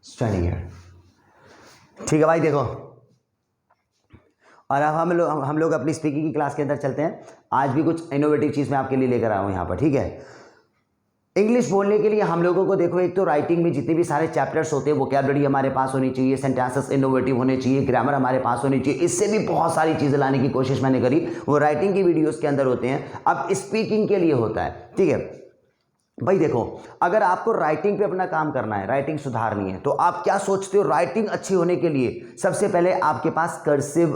Standing here. ठीक है भाई, देखो, और अब हम लोग अपनी स्पीकिंग की क्लास के अंदर चलते हैं। आज भी कुछ इनोवेटिव चीज़ मैं आपके लिए लेकर आया हूँ यहाँ पर। ठीक है, इंग्लिश बोलने के लिए हम लोगों को देखो, एक तो राइटिंग में जितने भी सारे चैप्टर्स होते हैं, वोकैबुलरी हमारे पास होनी चाहिए, सेंटेंसेस इनोवेटिव होने चाहिए, ग्रामर हमारे पास होनी चाहिए। इससे भी बहुत सारी चीज़ें लाने की कोशिश मैंने करी, वो राइटिंग की वीडियोस के अंदर होते हैं। अब स्पीकिंग के लिए होता है। ठीक है भाई, देखो, अगर आपको राइटिंग पे अपना काम करना है, राइटिंग सुधारनी है, तो आप क्या सोचते हो? राइटिंग अच्छी होने के लिए सबसे पहले आपके पास कर्सिव,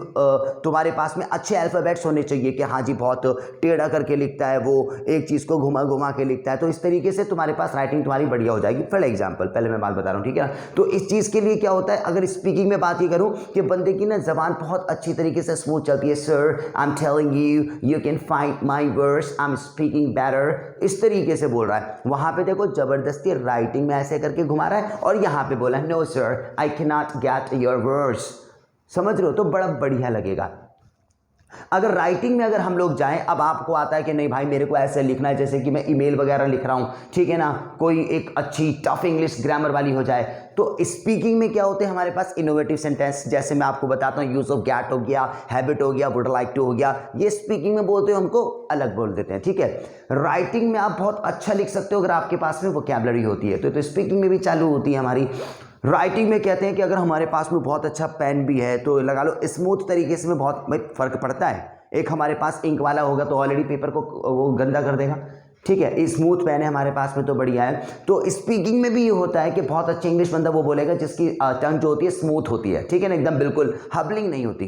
तुम्हारे पास में अच्छे अल्फ़ाबेट्स होने चाहिए कि हाँ जी, बहुत टेढ़ा करके लिखता है वो, एक चीज़ को घुमा घुमा के लिखता है, तो इस तरीके से तुम्हारे पास राइटिंग तुम्हारी बढ़िया हो जाएगी। फॉर एग्जाम्पल, पहले मैं बात बता रहा हूँ, ठीक है ना? तो इस चीज़ के लिए क्या होता है, अगर स्पीकिंग में बात ही करूँ कि बंदे की ना जबान बहुत अच्छी तरीके से स्मूथ चलती है। Sir, I am telling you can find my words, I am speaking better, इस तरीके से बोल रहा है। वहां पे देखो, जबरदस्ती राइटिंग में ऐसे करके घुमा रहा है, और यहां पे बोला no sir I can not get your words. समझ रहे हो? तो बड़ा बढ़िया लगेगा। अगर राइटिंग में अगर हम लोग जाएं, अब आपको आता है कि नहीं भाई मेरे को ऐसे लिखना है जैसे कि मैं ईमेल वगैरह लिख रहा हूं, ठीक है ना, कोई एक अच्छी टफ इंग्लिश ग्रामर वाली हो जाए, तो स्पीकिंग में क्या होते हैं हमारे पास? Innovative sentence. जैसे मैं आपको बताता हूं, यूज ऑफ गेट हो गया, हैबिट हो गया, वुड लाइक टू हो गया, ये स्पीकिंग में बोलते हो, हमको अलग बोल देते हैं। ठीक है, राइटिंग में आप बहुत अच्छा लिख सकते हो अगर आपके पास में वोकैबुलरी होती है, तो स्पीकिंग में भी चालू होती है हमारी। राइटिंग में कहते हैं कि अगर हमारे पास में बहुत अच्छा पेन भी है तो लगा लो स्मूथ तरीके से, में बहुत फर्क पड़ता है। एक हमारे पास इंक वाला होगा तो ऑलरेडी पेपर को वो गंदा कर देगा। ठीक है, स्मूथ पेन है हमारे पास में तो बढ़िया है। तो स्पीकिंग में भी ये होता है कि बहुत अच्छी इंग्लिश बंदा वो बोलेगा जिसकी टंग जो होती है स्मूथ होती है। ठीक है ना, एकदम बिल्कुल हबलिंग नहीं होती।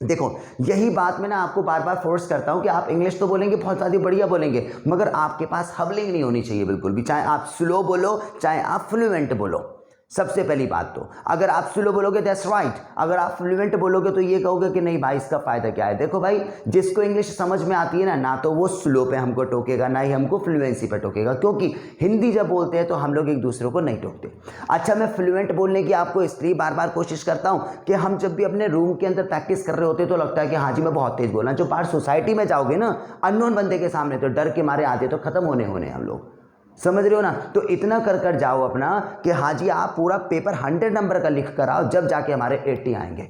देखो, यही बात मैं ना आपको बार बार फोर्स करता हूं कि आप इंग्लिश तो बोलेंगे, बहुत ज़्यादा बढ़िया बोलेंगे, मगर आपके पास हबलिंग नहीं होनी चाहिए बिल्कुल भी। चाहे आप स्लो बोलो, चाहे आप फ्लुएंट बोलो। सबसे पहली बात तो, अगर आप स्लो बोलोगे दैट्स राइट, अगर आप फ्लुएंट बोलोगे तो ये कहोगे कि नहीं भाई इसका फायदा क्या है। देखो भाई, जिसको इंग्लिश समझ में आती है ना, ना तो वो स्लो पे हमको टोकेगा, ना ही हमको फ्लुएंसी पे टोकेगा, क्योंकि हिंदी जब बोलते हैं तो हम लोग एक दूसरे को नहीं टोकते। अच्छा, मैं फ्लुएंट बोलने की आपको इसलिए बार बार कोशिश करता हूं कि हम जब भी अपने रूम के अंदर प्रैक्टिस कर रहे होते तो लगता है कि हाँ जी मैं बहुत तेज बोल रहा हूं। जो बाहर सोसाइटी में जाओगे ना, अननोन बंदे के सामने, तो डर के मारे आते तो खत्म होने हम लोग। समझ रहे हो ना? तो इतना कर कर जाओ अपना कि हाँ जी आप पूरा पेपर 100 नंबर का लिख कर आओ, जब जाके हमारे 80 आएंगे।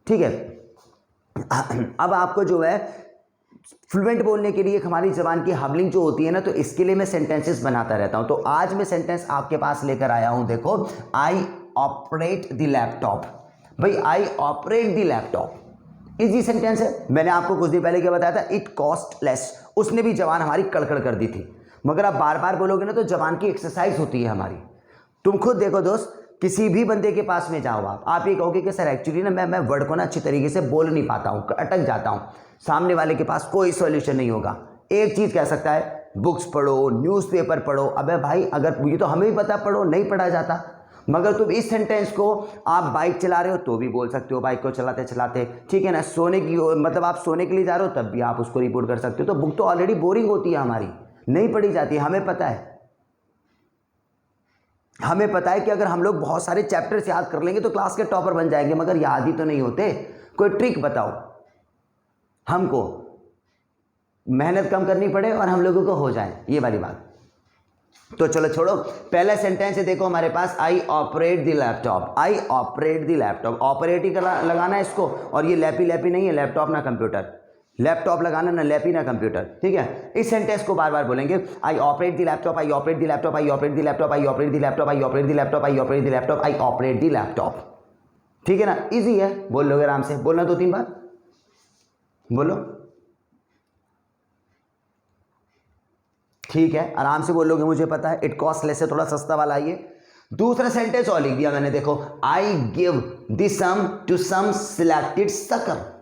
ठीक है, अब आपको जो है फ्लुएंट बोलने के लिए हमारी जबान की हबलिंग जो होती है ना, तो इसके लिए मैं सेंटेंसेस बनाता रहता हूं। तो आज मैं सेंटेंस आपके पास लेकर आया हूं। देखो, आई ऑपरेट द लैपटॉप। भाई, I operate the laptop easy sentence है। मैंने आपको कुछ दिन पहले क्या बताया था? It cost less. उसने भी जबान हमारी कड़कड़ कर दी थी, मगर आप बार बार बोलोगे ना तो जबान की एक्सरसाइज होती है हमारी। तुम खुद देखो दोस्त, किसी भी बंदे के पास में जाओ, आप ये कहोगे कि सर एक्चुअली ना मैं वर्ड को ना अच्छी तरीके से बोल नहीं पाता हूँ, अटक जाता हूँ। सामने वाले के पास कोई सॉल्यूशन नहीं होगा। एक चीज़ कह सकता है, बुक्स पढ़ो, न्यूज़पेपर पढ़ो। अबे भाई, अगर ये तो हमें भी पता, पढ़ो, नहीं पढ़ा जाता। मगर तुम इस सेंटेंस को आप बाइक चला रहे हो तो भी बोल सकते हो, बाइक को चलाते चलाते। ठीक है ना, सोने की मतलब आप सोने के लिए जा रहे हो तब भी आप उसको रिपोर्ट कर सकते हो। तो बुक तो ऑलरेडी बोरिंग होती है हमारी, नहीं पढ़ी जाती, हमें पता है। हमें पता है कि अगर हम लोग बहुत सारे चैप्टर्स याद कर लेंगे तो क्लास के टॉपर बन जाएंगे, मगर याद ही तो नहीं होते। कोई ट्रिक बताओ हमको, मेहनत कम करनी पड़े और हम लोगों को हो जाए ये वाली बात। तो चलो छोड़ो, पहला सेंटेंस है देखो हमारे पास, I operate the laptop. I operate the laptop, operate ही लगाना है इसको, और ये लैपी लैपी नहीं है, लैपटॉप ना कंप्यूटर। लैपटॉप लगाना ना लैपी ना कंप्यूटर। ठीक है, इस सेंटेंस को बार बार बोलेंगे, I operate the laptop, I operate the laptop, I operate the laptop, I operate the laptop, I operate the laptop, I operate the laptop, I operate the laptop. ठीक है ना, इजी है, बोल लोगे आराम से। बोलना 2-3 बार, बोलो। ठीक है, आराम से बोलोगे, मुझे पता है। इट कॉस्ट लेस है, थोड़ा सस्ता वाला है ये। दूसरा सेंटेंस और लिख दिया मैंने, देखो, I give the sum to some selected circle.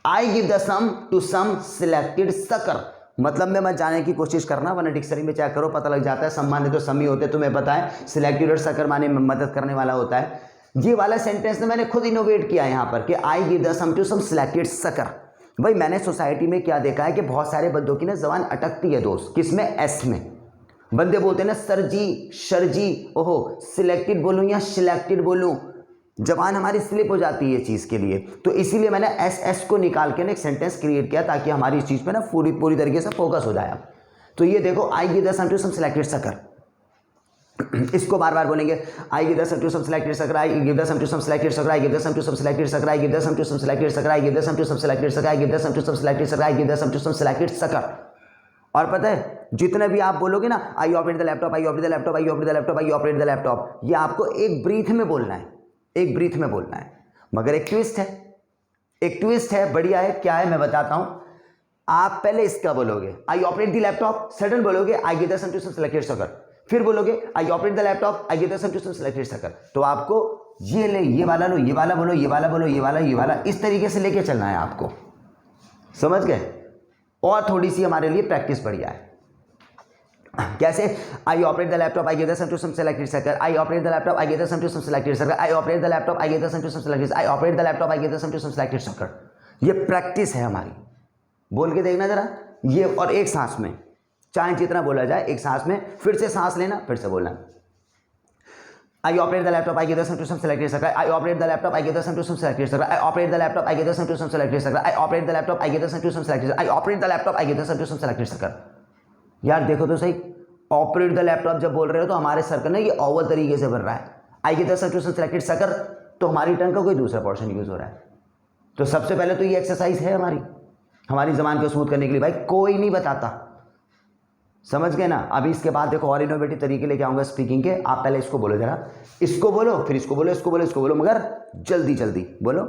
I give the sum to some selected circle, मतलब में मत जाने की कोशिश करना, वरना डिक्शनरी में चेक करो, पता लग जाता है। सम माने तो समी होते, तुम्हें पता है। सिलेक्टेड और सकर माने मदद करने वाला होता है। ये वाला सेंटेंस ना मैंने खुद इनोवेट किया यहाँ पर कि I give the sum to some selected circle. भाई, मैंने सोसाइटी में क्या देखा है कि बहुत सारे बंदों की ना जबान अटकती है दोस्त। किसमें? एस में। बंदे बोलते हैं ना सर जी, शर जी, ओहो, सिलेक्टेड बोलूं या सिलेक्टेड बोलूं, जबान हमारी स्लिप हो जाती है इस चीज़ के लिए। तो इसीलिए मैंने एस को निकाल के ना एक सेंटेंस क्रिएट किया, ताकि हमारी इस चीज़ पे ना पूरी तरीके से फोकस हो जाए। तो ये देखो, I give the sum to some selected circle. इसको बार बार बोलेंगे, I give the sum to some selected circle, I give the sum to some selected circle, I give the sum to some selected circle, I give the sum to some selected circle, I give the sum to some selected circle, I give the sum to some selected circle, I give the sum to some selected circle. और पता है जितने भी आप बोलोगे ना, I operate the laptop, I operate the laptop, I operate the laptop, I operate the laptop, ये आपको एक ब्रीथ में बोलना है, एक ब्रीथ में बोलना है। मगर एक ट्विस्ट है, एक ट्विस्ट है, बढ़िया है, क्या है मैं बताता हूं। आप पहले इसका बोलोगे, I operate the laptop, sudden बोलोगे I give the sum to some selected circle, फिर बोलोगे I operate the laptop, I give the sum to some selected circle. तो आपको ये ले, ये वाला लो, ये वाला बोलो, ये वाला बोलो, ये वाला, ये वाला, इस तरीके से लेके चलना है आपको, समझ गए। और थोड़ी सी हमारे लिए प्रैक्टिस बढ़िया है। कैसे, I operate the laptop, I give the sum to some selected circle, I operate the laptop, I give the sum to some selected circle, I operate the laptop, I give the sum to some selected, I operate the laptop, I give the sum to some selected circle. ये practice है हमारी, बोल के देखना जरा ये, और एक सांस में, चाहे जितना बोला जाए एक सांस में, फिर से सांस लेना, फिर से बोलना। I operate the laptop, I give the sum to some selected circle. I operate the laptop, I give the sum to some selected circle. I operate the laptop, I give the sum to some selected circle. I operate the laptop, I give the sum to some selected circle. I operate the laptop, I give the sum to some selected circle. यार देखो तो सही, operate the laptop जब बोल रहे हो तो हमारे सर्कल ना ये ओवल तरीके से बन रहा है। I give the sum to some selected circle, तो हमारी टंग का कोई दूसरा पोर्शन यूज हो रहा है। तो सबसे पहले तो ये एक्सरसाइज है हमारी जबान को स्मूथ करने के लिए, भाई कोई नहीं बताता, समझ गए ना। अभी इसके बाद देखो और इनोवेटिव तरीके लेके आऊंगा स्पीकिंग के। आप पहले इसको बोलो जरा, इसको बोलो, फिर इसको बोलो, इसको बोलो, इसको बोलो, मगर जल्दी जल्दी बोलो।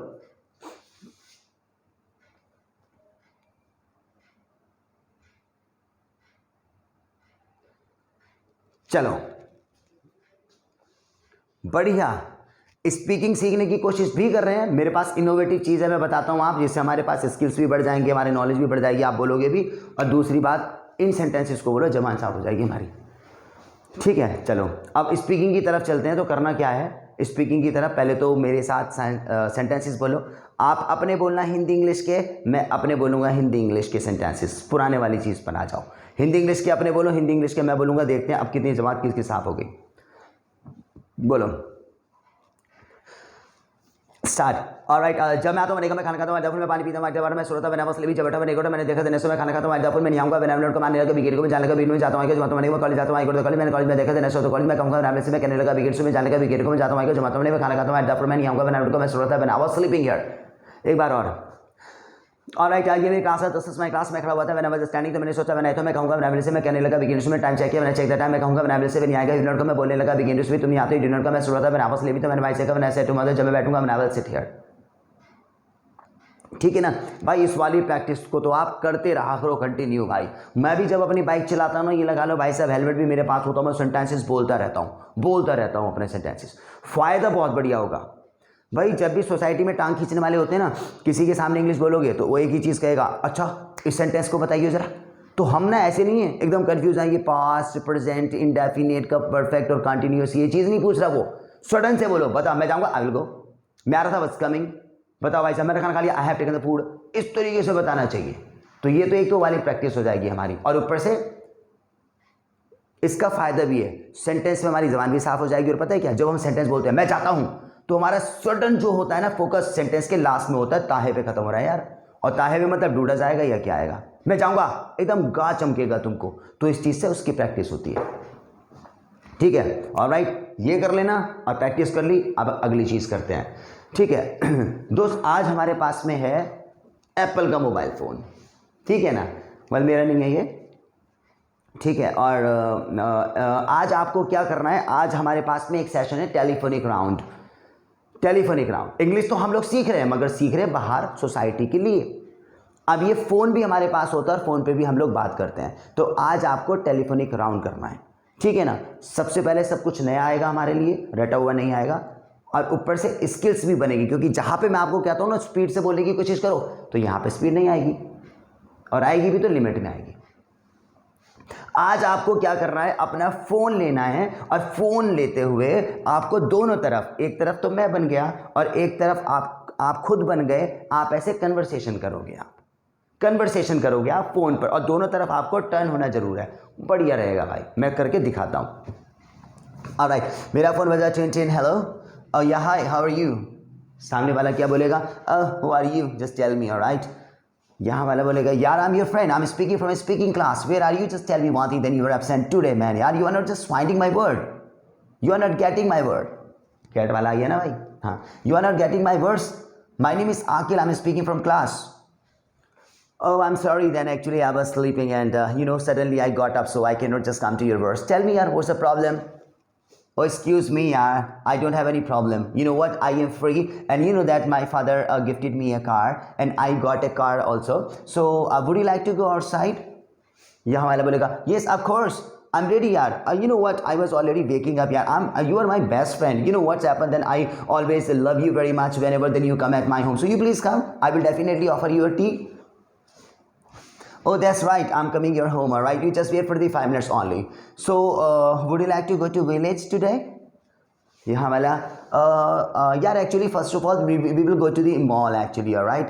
चलो बढ़िया, स्पीकिंग सीखने की कोशिश भी कर रहे हैं। मेरे पास इनोवेटिव चीज़ है, मैं बताता हूँ आप, जिससे हमारे पास स्किल्स भी बढ़ जाएंगे, हमारे नॉलेज भी बढ़ जाएगी, आप बोलोगे भी। और दूसरी बात, इन सेंटेंसेस को बोलो, जबान साफ हो जाएगी हमारी, ठीक है। चलो अब स्पीकिंग की तरफ चलते हैं। तो करना क्या है स्पीकिंग की तरफ, पहले तो मेरे साथ सेंटेंसेस बोलो। आप अपने बोलना हिंदी इंग्लिश के, मैं अपने बोलूँगा हिंदी इंग्लिश के सेंटेंसेस, पुराने वाली चीज़ पर आ जाओ। हिंदी इंग्लिश के अपने बोलो, हिंदी इंग्लिश के मैं बोलूँगा। देखते हैं अब कितनी जबान किसकी साफ हो गई। बोलो स्टार्ट। ऑलराइट, जब मैं आता हूँ मैंने कहा मैं खाना खाता हूँ, जब मैं पानी पीता हूँ, जब मैं सोता मैंने बस जब बैठा मैंने मैंने देखा देने से मैं खाना खाता हूँ, जब मैं नहीं आऊँगा मैंने को मानने लगा बिगेट को मैं जाने का बीट में जाता हूँ, जब मैं कॉलेज जाता हूँ, कॉलेज मैंने कॉलेज में देखा देने से कॉलेज में कहूँगा नाम से मैं कहने लगा बिगेट से मैं जाने का बिगेट को मैं जाता हूँ, जब मैं खाना खाता हूँ, जब मैं नहीं आऊँगा मैंने को मैं सोता मैंने आवाज स्लीपिंग हियर। एक बार ऑलराइट, आज ये मेरी क्लास है, 10 में क्लास में खड़ा हुआ था, मैंने बस स्टैंडिंग, तो मैंने सोचा मैंने तो मैं कहूँगा मैंने से मैं कहने लगा बिगिनर्स में टाइम चेक किया, मैंने चेक द टाइम, मैं कहूँगा मैंने से नहीं आएगा डिनर को मैं बोलने लगा बिगिनर्स भी तुम नहीं आते डिनर का मैं सोचा था मैंने आपस ले भी, तो मैंने भाई से कहा मैंने ऐसे तुम्हारे जब मैं बैठूंगा मैंने आवाज सिट हियर, ठीक है ना भाई। इस वाली प्रैक्टिस को तो आप करते रहा करो कंटिन्यू भाई। मैं भी जब अपनी बाइक चलाता हूँ ना, ये लगा लो भाई साहब हेलमेट भी मेरे पास होता हूँ, मैं सेंटेंसेस बोलता रहता हूँ अपने सेंटेंसेस। फ़ायदा बहुत बढ़िया होगा भाई। जब भी सोसाइटी में टांग खींचने वाले होते हैं ना, किसी के सामने इंग्लिश बोलोगे तो वो एक ही चीज़ कहेगा, अच्छा इस सेंटेंस को बताइए ज़रा। तो हम ना ऐसे नहीं है एकदम कन्फ्यूज आएंगे, पास्ट प्रेजेंट इंडेफिनिट का परफेक्ट और कंटिन्यूस, ये चीज़ नहीं पूछ रहा वो, सडन से बोलो बता मैं जाऊँगा, आई विल गो, मैं आ रहा था बस कमिंग, बताओ भाई साहब मैंने खाना खा लिया, I have taken the food, इस तरीके से बताना चाहिए। तो ये तो एक तो वाली प्रैक्टिस हो जाएगी हमारी, और ऊपर से इसका फायदा भी है, सेंटेंस में हमारी जबान भी साफ हो जाएगी। और पता है क्या, जब हम सेंटेंस बोलते हैं मैं चाहता हूं, तो हमारा सडन जो होता है ना फोकस सेंटेंस के लास्ट में होता है, ताहे पे खत्म हो रहा है यार। और ताहे में मतलब डूडा जाएगा या क्या आएगा, मैं जाऊंगा, एकदम गा चमकेगा तुमको। तो इस चीज से उसकी प्रैक्टिस होती है, ठीक है। ऑलराइट, ये कर लेना और प्रैक्टिस कर ली। अब अगली चीज करते हैं, ठीक है दोस्त। आज हमारे पास में है एप्पल का मोबाइल फ़ोन, ठीक है ना, मतलब मेरा नहीं है ये, ठीक है। और आज आपको क्या करना है, आज हमारे पास में एक सेशन है telephonic round. Telephonic round English तो हम लोग सीख रहे हैं, मगर सीख रहे हैं बाहर सोसाइटी के लिए। अब ये फ़ोन भी हमारे पास होता है और फ़ोन पे भी हम लोग बात करते हैं। तो आज आपको टेलीफोनिक राउंड करना है, ठीक है ना। सबसे पहले सब कुछ नया आएगा हमारे लिए, रटा हुआ नहीं आएगा, और ऊपर से स्किल्स भी बनेगी। क्योंकि जहाँ पे मैं आपको कहता हूँ ना स्पीड से बोलने की कोशिश करो, तो यहाँ पे स्पीड नहीं आएगी, और आएगी भी तो लिमिट में आएगी। आज आपको क्या करना है, अपना फ़ोन लेना है, और फ़ोन लेते हुए आपको दोनों तरफ, एक तरफ तो मैं बन गया और एक तरफ आप खुद बन गए, आप ऐसे कन्वर्सेशन करोगे, आप कन्वर्सेशन करोगे आप फ़ोन पर, और दोनों तरफ आपको टर्न होना जरूर है, बढ़िया रहेगा भाई। मैं करके दिखाता हूँ। ऑलराइट, मेरा फ़ोन बजा, tin tin, hello, oh yeah, hi, how are you? सामने वाला क्या बोलेगा, who are you? Just tell me, alright? यहाँ वाला बोलेगा, यार I'm your friend, I'm speaking from a speaking class. Where are you? Just tell me one thing. Then you were absent today, man. यार you are not just finding my word. You are not getting my word, get वाला आ गया ना भाई, हाँ, you are not getting my words, my name is Aqil, I am speaking from class. Oh, I'm sorry then, actually I was sleeping and suddenly I got up, so I cannot just come to your verse. Tell me yaar, what's the problem? Oh, excuse me yaar, I don't have any problem. You know what, I am free, and you know that my father gifted me a car and I got a car also. So would you like to go outside? यहाँ वाला बोलेगा yes of course I'm ready यार. You know what, I was already waking up यार. You are my best friend. You know what's happened, then I always love you very much whenever then you come at my home, so you please come, I will definitely offer you a tea. Oh, that's right, I'm coming your home, alright, you just wait for the 5 minutes only. So would you like to go to village today? यहाँ वाला यार, actually first of all we will go to the mall actually, alright,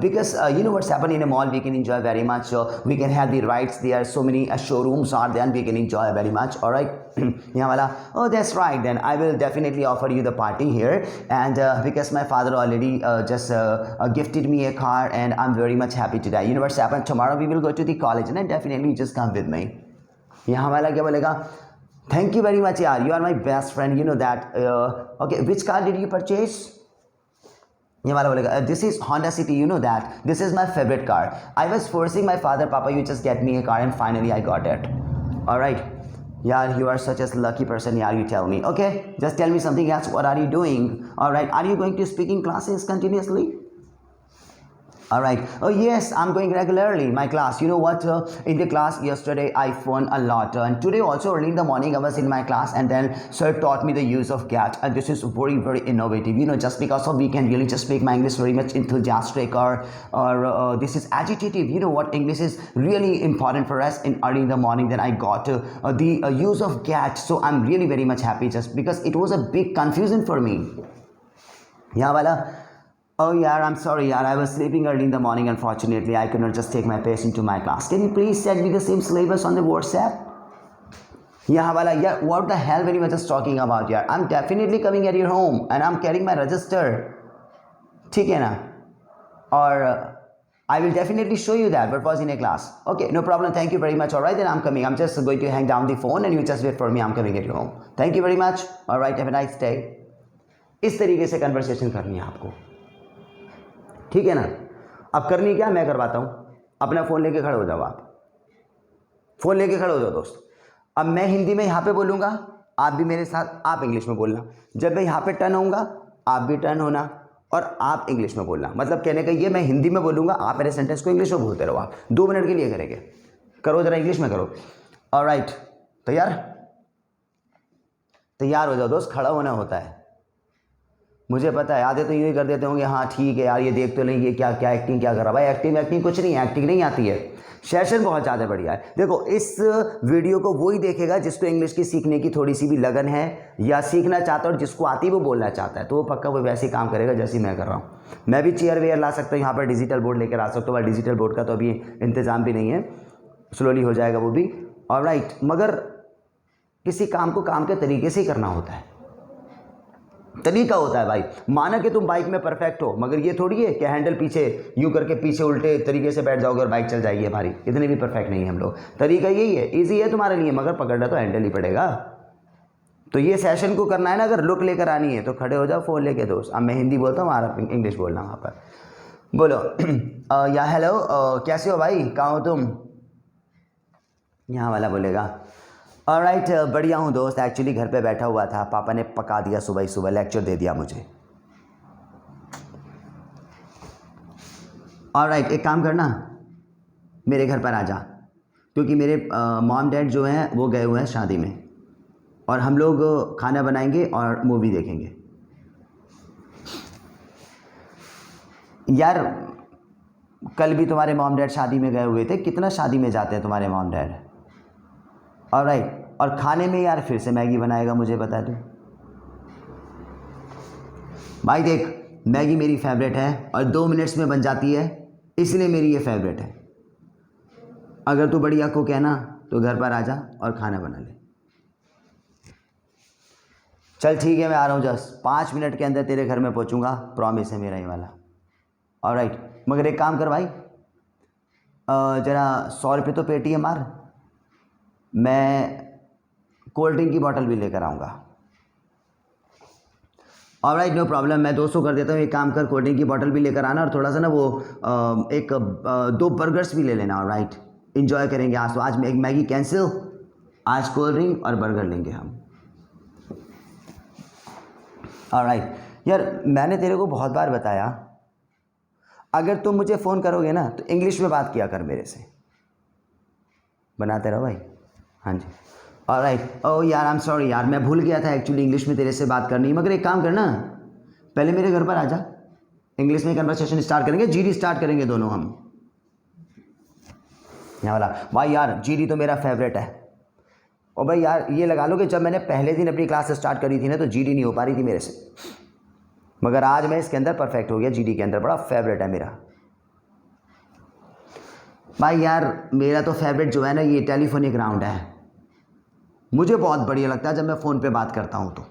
because you know what's happened in a mall, we can enjoy very much, we can have the rides there, so many showrooms are there and we can enjoy very much, alright. यहाँ वाला oh that's right, then I will definitely offer you the party here, and because my father already just gifted me a car and I'm very much happy today. You know what's happened, tomorrow we will go to the college and then definitely just come with me. यहाँ वाला क्या बोलेगा, thank you very much yaar, you are my best friend, you know that. Okay, which car did you purchase? ये वाला बोलेगा this is Honda City, you know that this is my favorite car, I was forcing my father, papa you just get me a car and finally I got it. Alright yaar, you are such a lucky person yaar, you tell me. Okay, just tell me something else, what are you doing? Alright, are you going to speaking classes continuously? Alright, oh yes, I'm going regularly my class. You know what, in the class yesterday I fun a lot, and today also early in the morning I was in my class and then sir taught me the use of get, and this is very very innovative, you know, just because of we can really just make my English very much enthusiastic or this is agitative. You know what, English is really important for us in early in the morning, then I got the use of get, so I'm really very much happy just because it was a big confusion for me. Yeah wala, oh yeah, I'm sorry yaar, I was sleeping early in the morning, unfortunately I could not just take my patient to my class. Can you please send me the same syllabus on the WhatsApp? Yeah wala, yeah, what the hell when you were just talking about yaar, I'm definitely coming at your home and I'm carrying my register, ठीक है ना, और I will definitely show you that what was in a class. Okay, no problem, thank you very much. Alright, then I'm coming, I'm just going to hang down the phone and you just wait for me, I'm coming at your home. Thank you very much. Alright, have a nice day. इस तरीके से conversation करनी है आपको, ठीक है ना. अब करनी क्या, मैं करवाता हूँ, अपना फ़ोन लेके खड़े हो जाओ, आप फ़ोन लेके खड़े हो जाओ दोस्त. अब मैं हिंदी में यहाँ पे बोलूँगा, आप भी मेरे साथ, आप इंग्लिश में बोलना. जब मैं यहाँ पे टर्न होऊंगा आप भी टर्न होना और आप इंग्लिश में बोलना. मतलब कहने का ये, मैं हिंदी में बोलूँगा, आप मेरे सेंटेंस को इंग्लिश में बोलते रहो. आप 2 मिनट के लिए करेंगे, करो ज़रा इंग्लिश में करो. ऑलराइट, तैयार, तैयार हो जाओ दोस्त, खड़ा होना होता है. मुझे पता है आधे तो यूँ ही कर देते होंगे, हाँ ठीक है यार ये देख तो नहीं, ये क्या क्या एक्टिंग क्या कर रहा. भाई एक्टिंग कुछ नहीं है, एक्टिंग नहीं आती है, सेशन बहुत ज़्यादा बढ़िया है. देखो इस वीडियो को वही देखेगा जिसको इंग्लिश की सीखने की थोड़ी सी भी लगन है या सीखना चाहता है और जिसको आती है वो बोलना चाहता है, तो वो पक्का वो वैसे ही काम करेगा जैसे मैं कर रहा हूँ. मैं भी चेयर वेयर ला सकता हूँ, यहाँ पर डिजिटल बोर्ड लेकर आ सकता हूँ, डिजिटल बोर्ड का तो अभी इंतज़ाम भी नहीं है, स्लोली हो जाएगा वो भी. ऑलराइट, मगर किसी काम को काम के तरीके से ही करना होता है, तरीका होता है भाई. माना कि तुम बाइक में परफेक्ट हो, मगर ये थोड़ी है कि हैंडल पीछे यूं करके पीछे उल्टे तरीके से बैठ जाओगे और बाइक चल जाएगी हमारी. इतने भी परफेक्ट नहीं है हम लोग. तरीका यही है, इजी है तुम्हारे लिए, मगर पकड़ना तो हैंडल ही पड़ेगा. तो ये सेशन को करना है ना, अगर लुक लेकर आनी है तो खड़े हो जाओ फ़ोन लेके दोस्त. अब मैं हिंदी बोलता हूँ, आप इंग्लिश बोलना वहाँ पर. बोलो या हेलो, कैसे हो भाई, कहाँ हो तुम. यहाँ वाला बोलेगा ऑलराइट, बढ़िया हूँ दोस्त, एक्चुअली घर पे बैठा हुआ था, पापा ने पका दिया सुबह ही सुबह, लेक्चर दे दिया मुझे. ऑलराइट, एक काम करना, मेरे घर पर आ जा, क्योंकि मेरे मॉम डैड जो हैं वो गए हुए हैं शादी में, और हम लोग खाना बनाएंगे और मूवी देखेंगे. यार कल भी तुम्हारे मॉम डैड शादी में गए हुए थे, कितना शादी में जाते हैं तुम्हारे मॉम डैड. ऑलराइट, और खाने में यार फिर से मैगी बनाएगा, मुझे बता दो भाई. देख मैगी मेरी फेवरेट है और 2 मिनट्स में बन जाती है, इसलिए मेरी ये फेवरेट है. अगर तू बढ़िया कुक है ना तो घर पर आ जा और खाना बना ले. चल ठीक है, मैं आ रहा हूँ, जस्ट 5 मिनट के अंदर तेरे घर में पहुँचूँगा, प्रॉमिस है मेरा ये वाला. ऑलराइट, मगर एक काम कर भाई, ज़रा 100 रुपये तो पेटीएम मार, मैं कोल्ड ड्रिंक की बोतल भी लेकर आऊँगा. ऑलराइट, नो प्रॉब्लम, मैं 200 कर देता हूँ। एक काम कर, कोल्ड ड्रिंक की बोतल भी लेकर आना और थोड़ा सा ना वो एक 2 बर्गर्स भी ले लेना। ऑलराइट, इंजॉय करेंगे आज तो। आज एक मैगी कैंसिल, आज कोल्ड ड्रिंक और बर्गर लेंगे हम। ऑलराइट यार, मैंने तेरे को बहुत बार बताया, अगर तुम मुझे फ़ोन करोगे ना तो इंग्लिश में बात किया कर मेरे से। बनाते रहो भाई। हाँ जी, ऑलराइट। ओह यार, आई एम सॉरी यार, मैं भूल गया था एक्चुअली इंग्लिश में तेरे से बात करनी। मगर एक काम करना, पहले मेरे घर पर आ जा, इंग्लिश में कन्वर्सेशन स्टार्ट करेंगे, जीडी स्टार्ट करेंगे दोनों हम। यहाँ वाला भाई यार, जीडी तो मेरा फेवरेट है। और भाई यार ये लगा लो कि जब मैंने पहले दिन अपनी क्लास स्टार्ट करी थी ना तो जीडी नहीं हो पा रही थी मेरे से, मगर आज मैं इसके अंदर परफेक्ट हो गया। जीडी के अंदर बड़ा फेवरेट है मेरा। भाई यार मेरा तो फेवरेट जो है ना, ये टेलीफोनिक राउंड है। मुझे बहुत बढ़िया लगता है जब मैं फ़ोन पे बात करता हूँ तो।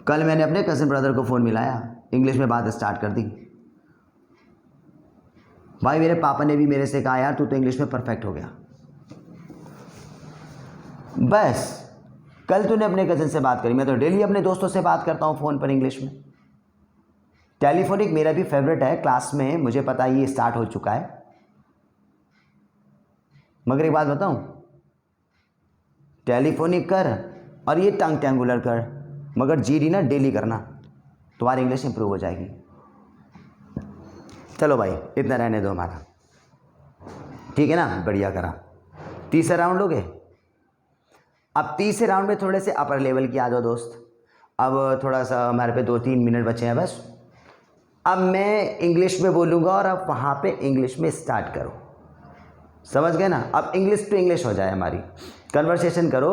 कल मैंने अपने कज़न ब्रदर को फ़ोन मिलाया, इंग्लिश में बात स्टार्ट कर दी। भाई मेरे पापा ने भी मेरे से कहा यार तू तो इंग्लिश में परफेक्ट हो गया। बस कल तूने अपने कज़न से बात करी, मैं तो डेली अपने दोस्तों से बात करता हूँ फ़ोन पर इंग्लिश में। टेलीफोनिक मेरा भी फेवरेट है, क्लास में मुझे पता है ये स्टार्ट हो चुका है। मगर एक बात बताऊँ, टेलीफोनिक कर और ये टंग टेंगुलर कर, मगर जीडी ना डेली करना, तुम्हारी इंग्लिश इंप्रूव हो जाएगी। चलो भाई इतना रहने दो हमारा, ठीक है ना, बढ़िया करा। तीसरा राउंड लोगे? अब तीसरे राउंड में थोड़े से अपर लेवल की आ जाओ दोस्त। अब थोड़ा सा हमारे पे 2-3 मिनट बचे हैं बस। अब मैं इंग्लिश में बोलूँगा और अब वहाँ पे इंग्लिश में स्टार्ट करो, समझ गए ना? अब इंग्लिश टू इंग्लिश हो जाए, हमारी कन्वर्सेशन करो,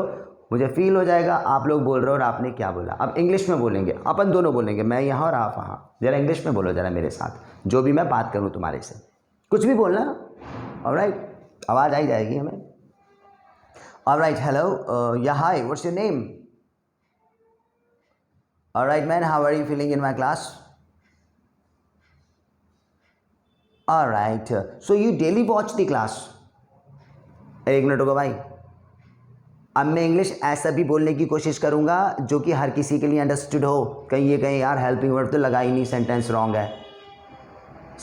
मुझे फील हो जाएगा आप लोग बोल रहे हो और आपने क्या बोला। अब इंग्लिश में बोलेंगे, अपन दोनों बोलेंगे, मैं यहाँ और आप वहाँ। ज़रा इंग्लिश में बोलो ज़रा मेरे साथ, जो भी मैं बात करूँ तुम्हारे से, कुछ भी बोलना। ऑलराइट, आवाज़ आई जाएगी हमें। ऑलराइट, हेलो, या hi, what's your name? Alright man, how are you feeling in my class? Alright, so you daily watch the class? एक मिनट होगा भाई, अब मैं इंग्लिश ऐसा भी बोलने की कोशिश करूंगा जो कि हर किसी के लिए अंडरस्टूड हो। कहीं ये कहीं यार हेल्पिंग वर्ड तो लगा ही नहीं, सेंटेंस रॉन्ग है,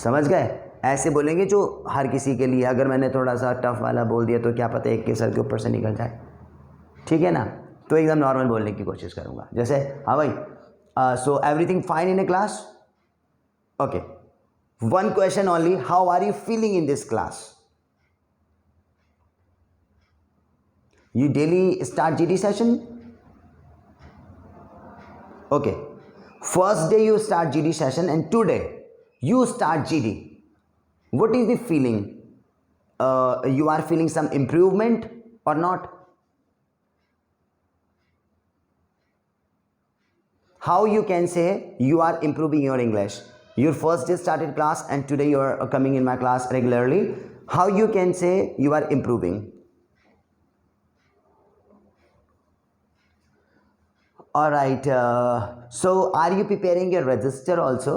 समझ गए? ऐसे बोलेंगे जो हर किसी के लिए। अगर मैंने थोड़ा सा टफ वाला बोल दिया तो क्या पता एक के सर के ऊपर से निकल जाए, ठीक है ना? तो एकदम नॉर्मल बोलने की कोशिश करूंगा, जैसे हाँ भाई, so everything fine in a class? Okay, one question only, how are you feeling in this class? You daily start GD session? Okay. First day you start GD session and today you start GD. What is the feeling? You are feeling some improvement or not? How you can say you are improving your English? Your first day started class and today you are coming in my class regularly. How you can say you are improving? All right, so are you preparing your register also?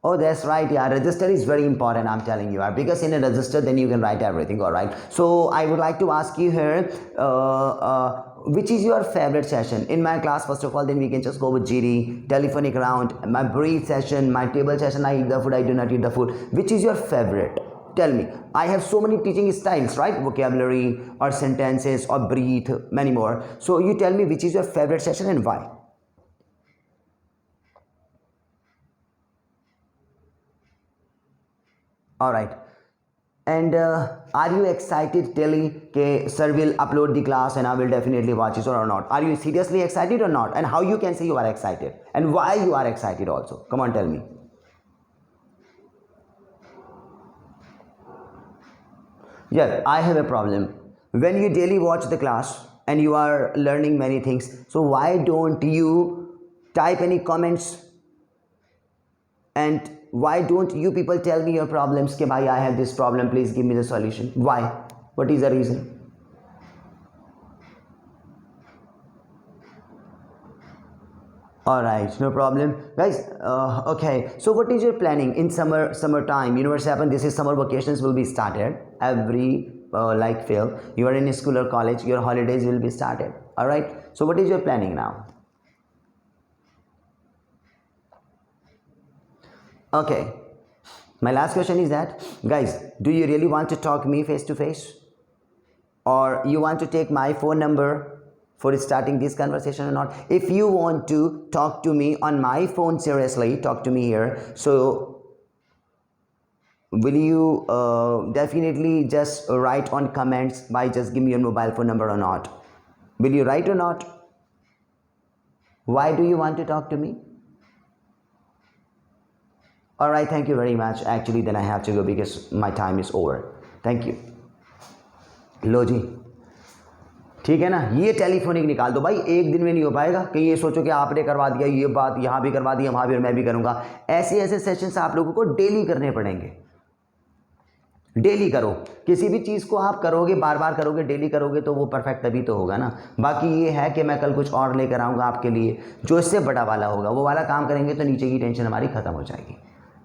Oh, that's right, yeah, register is very important, I'm telling you, because in a register then you can write everything. All right, so I would like to ask you here, which is your favorite session in my class? First of all, then we can just go with GD, telephonic round, my breathe session, my table session, I eat the food, I do not eat the food. Which is your favorite? Tell me. I have so many teaching styles, right? Vocabulary or sentences or breathe, many more. So you tell me which is your favorite session and why? All right. And are you excited daily that sir will upload the class and I will definitely watch it or not? Are you seriously excited or not? And how you can say you are excited and why you are excited also? Come on, tell me. Yeah, I have a problem. When you daily watch the class and you are learning many things, so why don't you type any comments? And why don't you people tell me your problems? Ke bhai, I have this problem, please give me the solution. Why? What is the reason? All right, no problem, guys. Okay, so what is your planning in summertime? You know what's happened? This is summer vacations will be started every like fail, you are in school or college, your holidays will be started. All right, so what is your planning now? Okay, my last question is that, guys, do you really want to talk me face to face, or you want to take my phone number for starting this conversation or not? If you want to talk to me on my phone, seriously talk to me here, so will you definitely just write on comments by just give me your mobile phone number or not? Will you write or not? Why do you want to talk to me? All right, thank you very much. Actually then I have to go because my time is over. Thank you. लो जी, ठीक है ना, ये telephonic निकाल दो भाई, एक दिन में नहीं हो पाएगा। कहीं ये सोचो कि आपने करवा दिया ये बात, यहाँ भी करवा दी, वहाँ भी, और मैं भी करूँगा। ऐसे ऐसे सेशंस आप लोगों को डेली करने पड़ेंगे। डेली करो, किसी भी चीज़ को आप करोगे, बार बार करोगे, डेली करोगे तो वो परफेक्ट तभी तो होगा ना। बाकी ये है कि मैं कल कुछ और लेकर आऊँगा आपके लिए जो इससे बड़ा वाला होगा, वो वाला काम करेंगे तो नीचे की टेंशन हमारी ख़त्म हो जाएगी।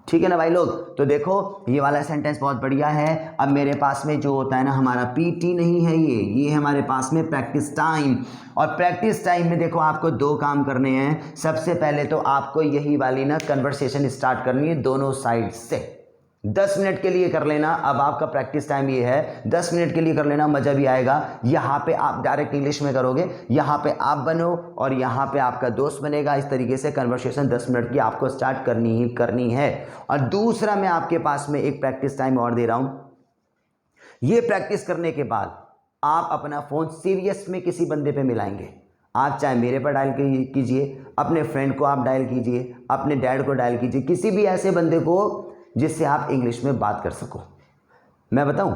ठीक है ना भाई लोग? तो देखो ये वाला सेंटेंस बहुत बढ़िया है। अब मेरे पास में जो होता है ना, हमारा पीटी नहीं है ये है हमारे पास में प्रैक्टिस टाइम। और प्रैक्टिस टाइम में देखो आपको दो काम करने हैं। सबसे पहले तो आपको यही वाली ना कन्वर्सेशन स्टार्ट करनी है दोनों साइड से। 10 मिनट के लिए कर लेना। अब आपका प्रैक्टिस टाइम ये है, 10 मिनट के लिए कर लेना, मज़ा भी आएगा। यहाँ पे आप डायरेक्ट इंग्लिश में करोगे, यहाँ पे आप बनो और यहाँ पे आपका दोस्त बनेगा। इस तरीके से कन्वर्सेशन 10 मिनट की आपको स्टार्ट करनी है। और दूसरा मैं आपके पास में एक प्रैक्टिस टाइम और दे रहा हूँ। ये प्रैक्टिस करने के बाद आप अपना फ़ोन सीरियस में किसी बंदे पे मिलाएंगे। आप चाहे मेरे पर डायल कीजिए, अपने फ्रेंड को आप डायल कीजिए, अपने डैड को डायल कीजिए, किसी भी ऐसे बंदे को जिससे आप इंग्लिश में बात कर सको। मैं बताऊं,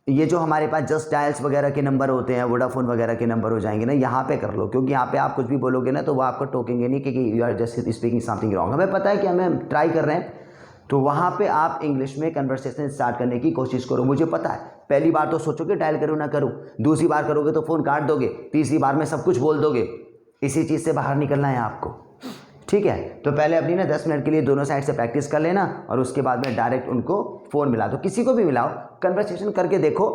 ये जो हमारे पास जस्ट डायल्स वगैरह के नंबर होते हैं, वोडाफोन वगैरह के नंबर हो जाएंगे ना, यहाँ पे कर लो, क्योंकि यहाँ पे आप कुछ भी बोलोगे ना तो वो आपको टोकेंगे नहीं कि you are just speaking something wrong. हमें पता है कि हमें ट्राई कर रहे हैं, तो वहाँ पे आप इंग्लिश में कन्वर्सेशन स्टार्ट करने की कोशिश करो। मुझे पता है पहली बार तो सोचोगे डायल करूँ ना करूँ, दूसरी बार करोगे तो फ़ोन काट दोगे, तीसरी बार में सब कुछ बोल दोगे। इसी चीज़ से बाहर निकलना है आपको, ठीक है? तो पहले अपनी ना 10 मिनट के लिए दोनों साइड से प्रैक्टिस कर लेना और उसके बाद में डायरेक्ट उनको फ़ोन मिला दो, किसी को भी मिलाओ, कन्वर्सेशन करके देखो।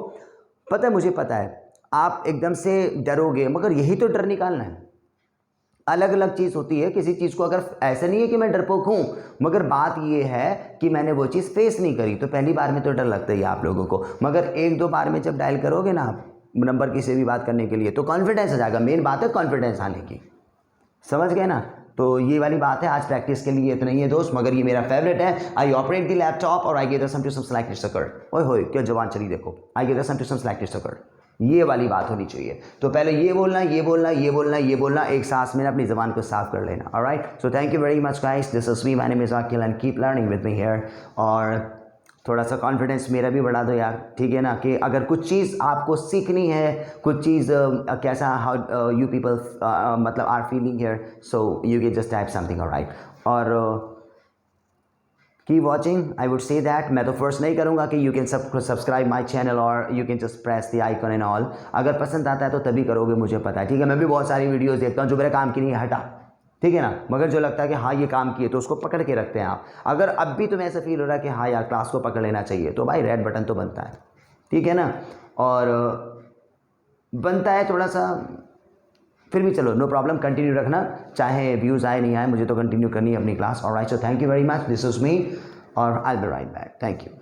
पता है, मुझे पता है आप एकदम से डरोगे, मगर यही तो डर निकालना है। अलग अलग चीज़ होती है, किसी चीज़ को अगर ऐसा नहीं है कि मैं डरपोक हूँ, मगर बात ये है कि मैंने वो चीज़ फेस नहीं करी, तो पहली बार में तो डर लगता ही है आप लोगों को, मगर एक दो बार में जब डायल करोगे ना आप नंबर किसी भी बात करने के लिए तो कॉन्फिडेंस आ जाएगा। मेन बात है कॉन्फिडेंस आने की, समझ गए ना? तो ये वाली बात है। आज प्रैक्टिस के लिए इतना ही है दोस्त, मगर ये मेरा फेवरेट है। आई ऑपरेट द लैपटॉप और I get sum to some selected circle. ओए होए क्या जवान चली देखो, I get sum to some selected circle, ये वाली बात होनी चाहिए। तो पहले ये बोलना, ये बोलना, ये बोलना, ये बोलना, एक सांस में अपनी ज़बान को साफ कर लेना। Alright, so thank you very much guys, this is me, my name is Akeel and keep learning with me here. और थोड़ा सा कॉन्फिडेंस मेरा भी बढ़ा दो यार, ठीक है ना? कि अगर कुछ चीज़ आपको सीखनी है, कुछ चीज़ कैसा हाउ यू पीपल मतलब are feeling here, so you can just type something. Alright, और keep watching, I would say that. मैं तो फोर्स नहीं करूँगा कि you can subscribe my channel और you can just press the icon and all. अगर पसंद आता है तो तभी करोगे, मुझे पता है, ठीक है? मैं भी बहुत सारी वीडियोज़ देखता हूँ जो मेरे काम की नहीं है, हटा, ठीक है ना? मगर जो लगता है कि हाँ ये काम किए तो उसको पकड़ के रखते हैं आप। अगर अब भी तुम्हें ऐसा फील हो रहा है कि हाँ यार क्लास को पकड़ लेना चाहिए, तो भाई रेड बटन तो बनता है, ठीक है ना? और बनता है थोड़ा सा, फिर भी चलो नो प्रॉब्लम, कंटिन्यू रखना, चाहे व्यूज़ आए नहीं आए, मुझे तो कंटिन्यू करनी है अपनी class. Alright, so thank you very much, this is me और I will be right back. Thank you.